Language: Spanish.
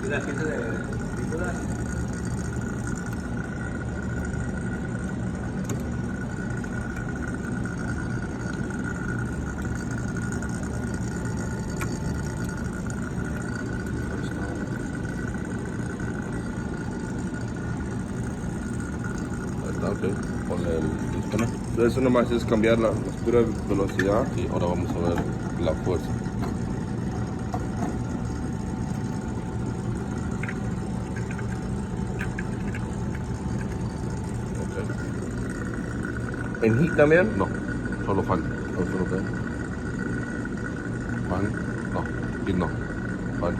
la gente de películas. Está ok. Ponle el disconnect. Eso nomás es cambiar la pura velocidad. Y ahora vamos a ver la fuerza. Ok. ¿En heat también? No, solo fan. Oh, solo que- Fan. No, heat no. Fan.